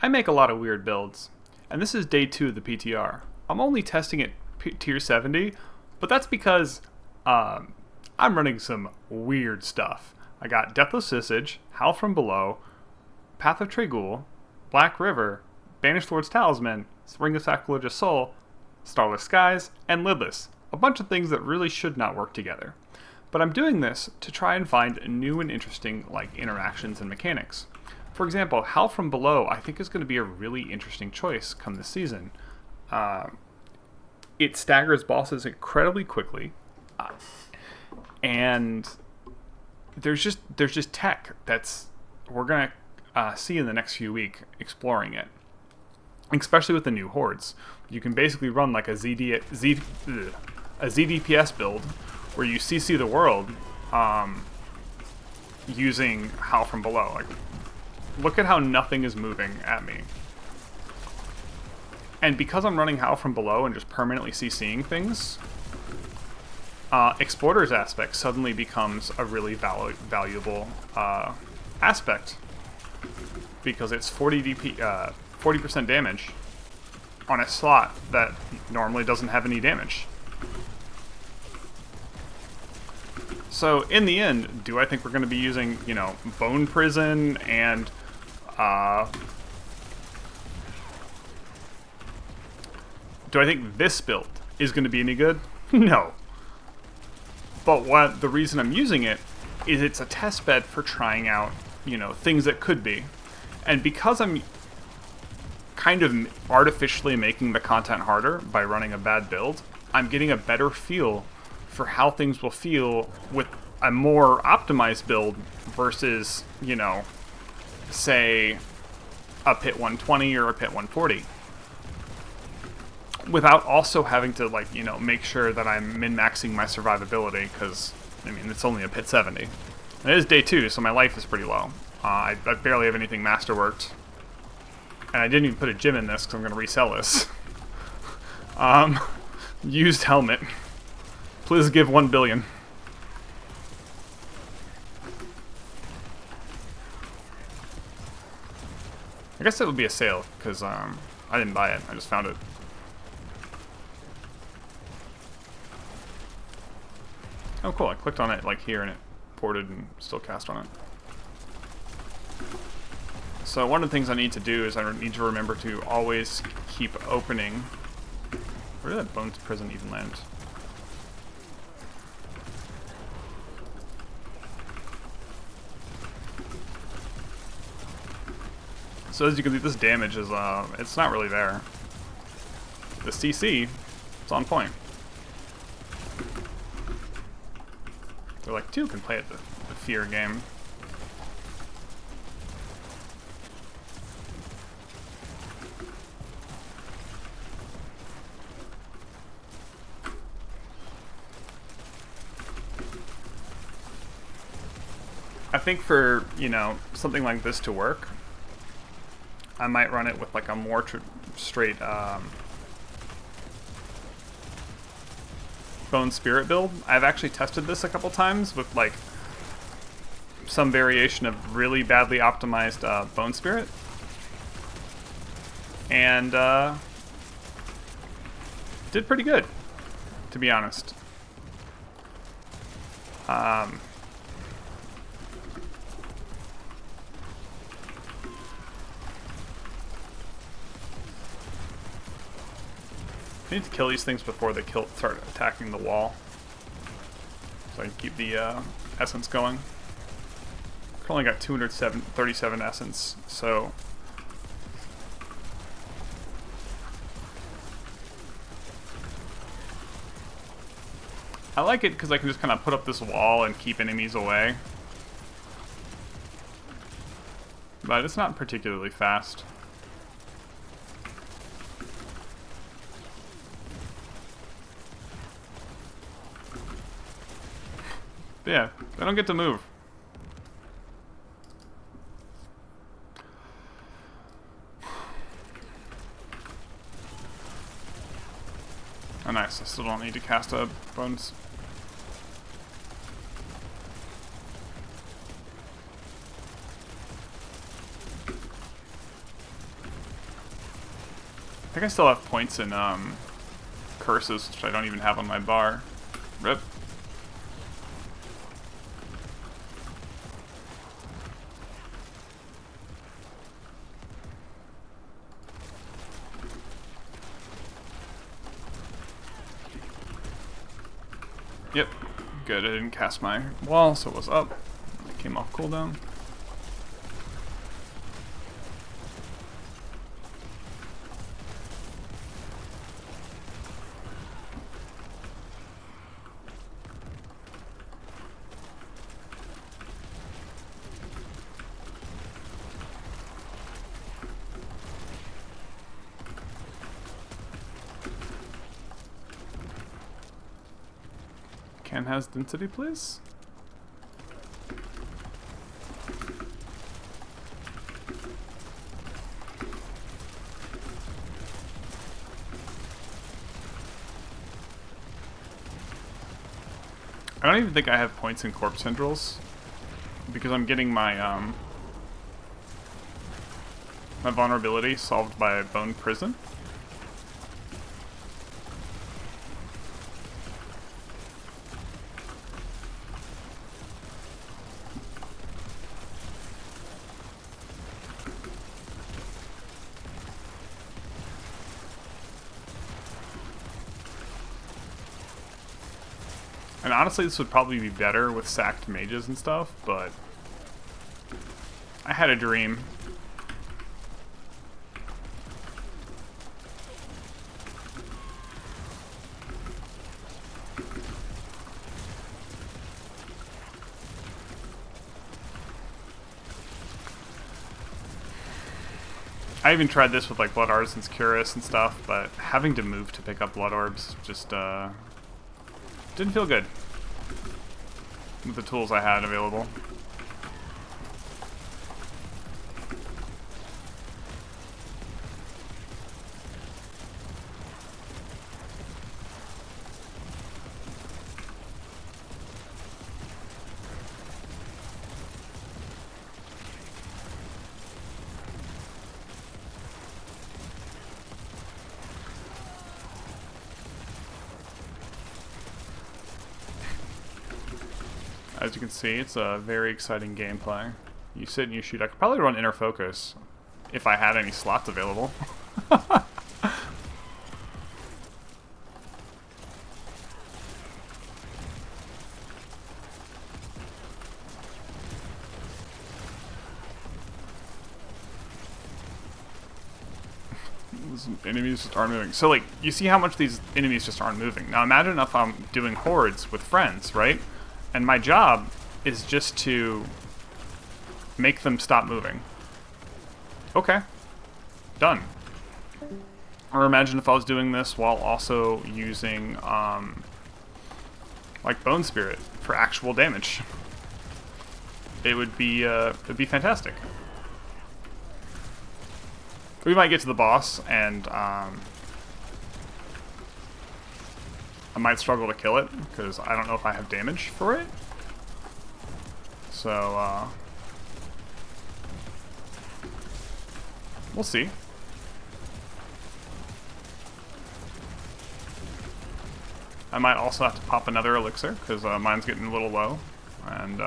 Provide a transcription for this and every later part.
I make a lot of weird builds, and this is day 2 of the PTR. I'm only testing at tier 70, but that's because I'm running some weird stuff. I got Deathless Visage, Howl From Below, Path of Tragul, Black River, Banished Lord's Talisman, Ring of Sacrilegious Soul, Starless Skies, and Lidless. A bunch of things that really should not work together. But I'm doing this to try and find new and interesting interactions and mechanics. For example, Howl From Below I think is going to be a really interesting choice come this season. It staggers bosses incredibly quickly, and there's just tech that's we're going to see in the next few weeks exploring it, especially with the new hordes. You can basically run like a ZDPS build where you CC the world using Howl From Below. Look at how nothing is moving at me. And because I'm running Howl From Below and just permanently CCing things, Exploiter's aspect suddenly becomes a really valuable aspect. Because it's 40% damage on a slot that normally doesn't have any damage. So in the end, do I think we're going to be using, Bone Prison and do I think this build is going to be any good? No. But the reason I'm using it is it's a test bed for trying out, things that could be. And because I'm kind of artificially making the content harder by running a bad build, I'm getting a better feel for how things will feel with a more optimized build versus, say, a pit 120 or a pit 140. Without also having to, make sure that I'm min-maxing my survivability, because, it's only a pit 70. And it is day 2, so my life is pretty low. I barely have anything masterworked. And I didn't even put a gym in this, because I'm going to resell this. Used helmet. Please give 1 billion. I guess it would be a sale, because I didn't buy it. I just found it. Oh, cool. I clicked on it, here, and it ported and still cast on it. So one of the things I need to do is I need to remember to always keep opening... Where did that Bones Prison even land? So as you can see, this damage is, it's not really there. The CC, it's on point. They're 2 can play at the fear game. I think for, something like this to work, I might run it with a more straight Bone Spirit build. I've actually tested this a couple times with some variation of really badly optimized Bone Spirit. And did pretty good, to be honest. I need to kill these things before they start attacking the wall, so I can keep the essence going. I've only got 237 essence, so I like it because I can just kind of put up this wall and keep enemies away, but it's not particularly fast. But yeah, they don't get to move. Oh nice, I still don't need to cast a Bones. think I still have points in curses, which I don't even have on my bar. Rip. Yep, good. I didn't cast my wall, so it was up. It came off cooldown. Can has density, please? I don't even think I have points in corpse tendrils because I'm getting my my vulnerability solved by bone prison. And honestly, this would probably be better with sacked mages and stuff, but I had a dream. I even tried this with like Blood Artisan's Cuirass and stuff, but having to move to pick up Blood Orbs just didn't feel good with the tools I had available. As you can see, it's a very exciting gameplay. You sit and you shoot. I could probably run Inner Focus if I had any slots available. These enemies just aren't moving. So, like, you see how much these enemies just aren't moving. Now, imagine if I'm doing hordes with friends, right? And my job is just to make them stop moving. Okay. Done. Or imagine if I was doing this while also using, like Bone Spirit for actual damage. It'd be fantastic. We might get to the boss, and I might struggle to kill it, because I don't know if I have damage for it. So, we'll see. I might also have to pop another elixir, because mine's getting a little low. And,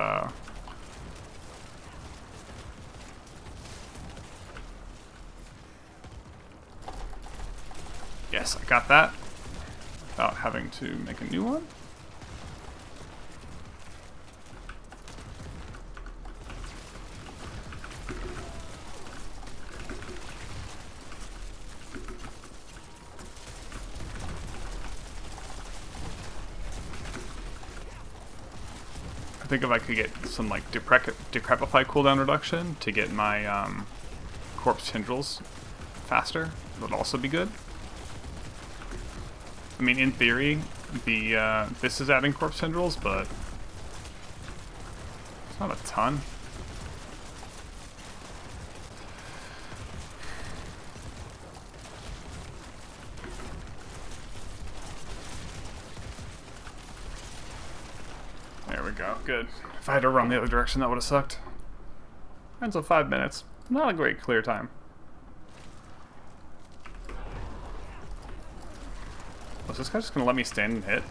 yes, I got that. Without having to make a new one. I think if I could get some like Decrepify cooldown reduction to get my corpse tendrils faster, would also be good. I mean, in theory, this is adding corpse tendrils, but it's not a ton. There we go, good. If I had to run the other direction, that would have sucked. And so 5 minutes, not a great clear time. Was this guy just gonna let me stand and hit?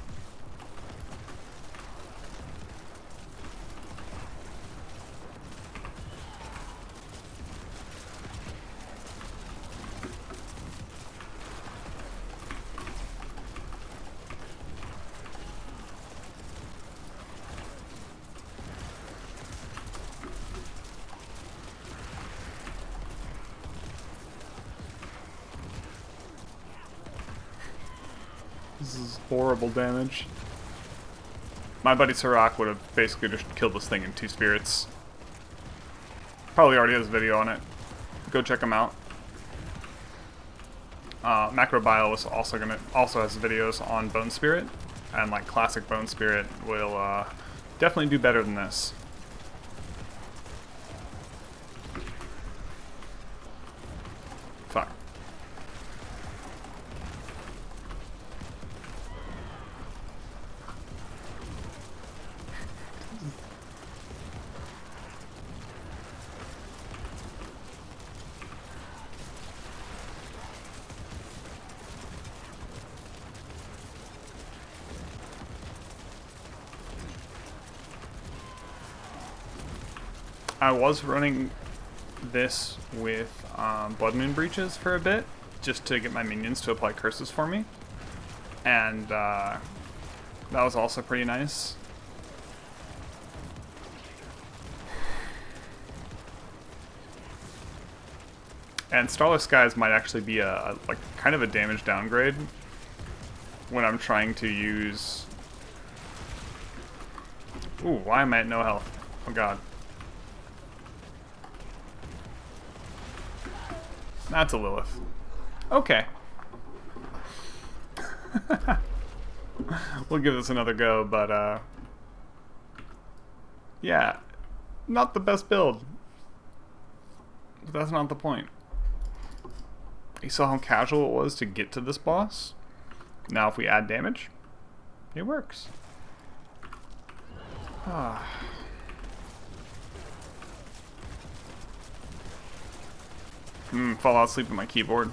This is horrible damage. My buddy Sirach would have basically just killed this thing in 2 spirits. Probably already has a video on it. Go check him out. Macrobile was also has videos on Bone Spirit, and like classic Bone Spirit will definitely do better than this. Fuck. I was running this with Blood Moon Breaches for a bit, just to get my minions to apply curses for me, and that was also pretty nice. And Starless Skies might actually be a like kind of a damage downgrade when I'm trying to use. Ooh, why am I at no health? Oh god. That's a Lilith. Okay. We'll give this another go, but yeah, not the best build. But that's not the point. You saw how casual it was to get to this boss? Now if we add damage, it works. Ah. Fall asleep at my keyboard.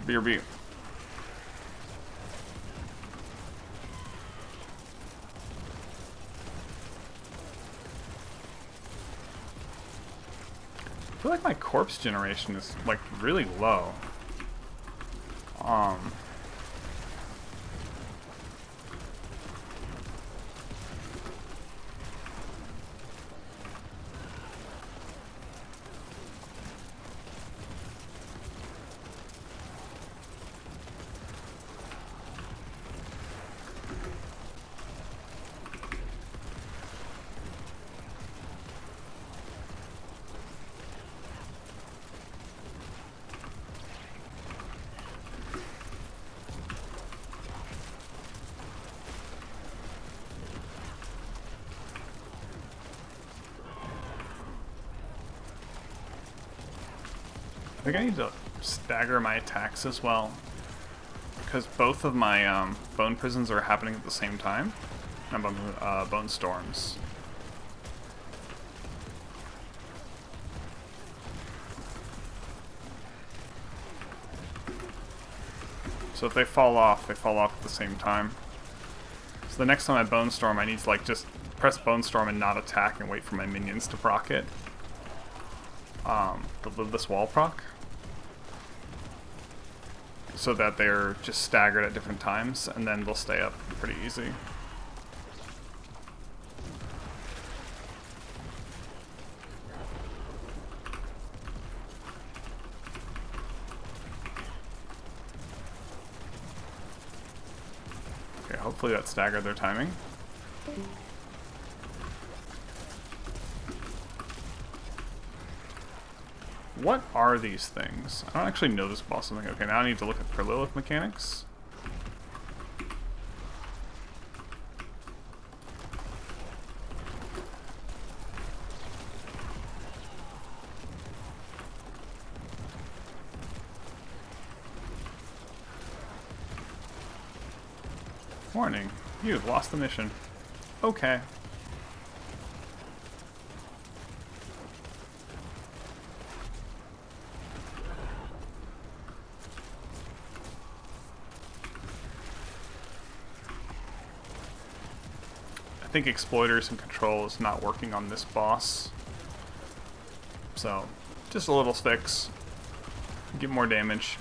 BRB. I feel like my corpse generation is like really low. I think I need to stagger my attacks as well, because both of my bone prisons are happening at the same time. And bone storms. So if they fall off at the same time. So the next time I bone storm, I need to like just press bone storm and not attack and wait for my minions to proc it. To live this wall proc. So that they're just staggered at different times, and then they'll stay up pretty easy. Okay, hopefully that staggered their timing. What are these things? I don't actually know this boss something. Okay, now I need to look at Perlilith mechanics. Warning, you have lost the mission. Okay. think Exploiters and Control is not working on this boss. So, just a little fix. Get more damage.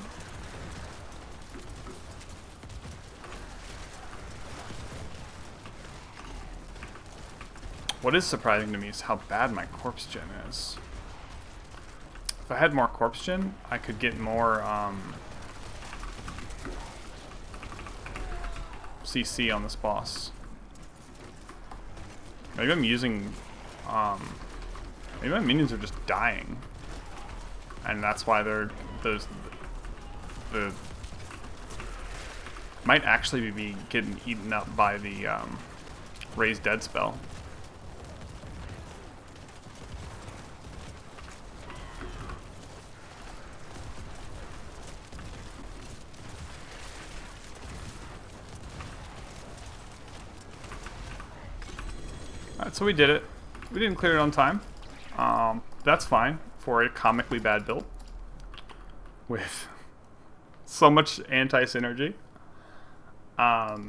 What is surprising to me is how bad my corpse gen is. If I had more corpse gen, I could get more CC on this boss. Maybe I'm using, maybe my minions are just dying, and that's why they're the might actually be getting eaten up by the raised dead spell. Alright, so we did it. We didn't clear it on time. That's fine for a comically bad build with so much anti-synergy. Let's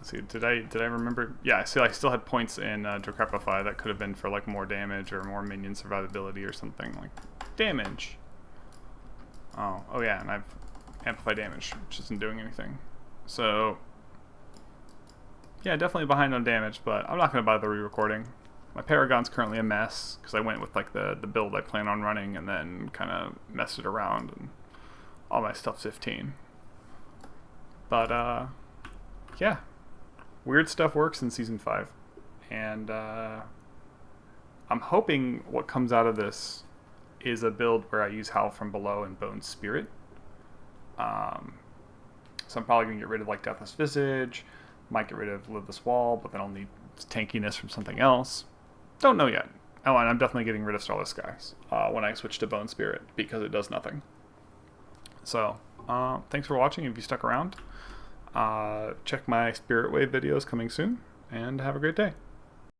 see, did I remember? Yeah, see, I still had points in Decrepify that could have been for like more damage or more minion survivability or something. Like damage. Oh yeah, and I've amplified damage, which isn't doing anything. So yeah, definitely behind on damage, but I'm not going to bother re-recording. My Paragon's currently a mess, because I went with like the build I plan on running and then kind of messed it around, and all my stuff's 15. But, yeah. Weird stuff works in Season 5. And, I'm hoping what comes out of this is a build where I use Howl From Below and Bone Spirit. So I'm probably going to get rid of like Deathless Visage, might get rid of Live This Wall, but then I'll need tankiness from something else. Don't know yet. Oh, and I'm definitely getting rid of Starless Skies when I switch to Bone Spirit, because it does nothing. So, thanks for watching if you stuck around. Check my Spirit Wave videos coming soon, and have a great day.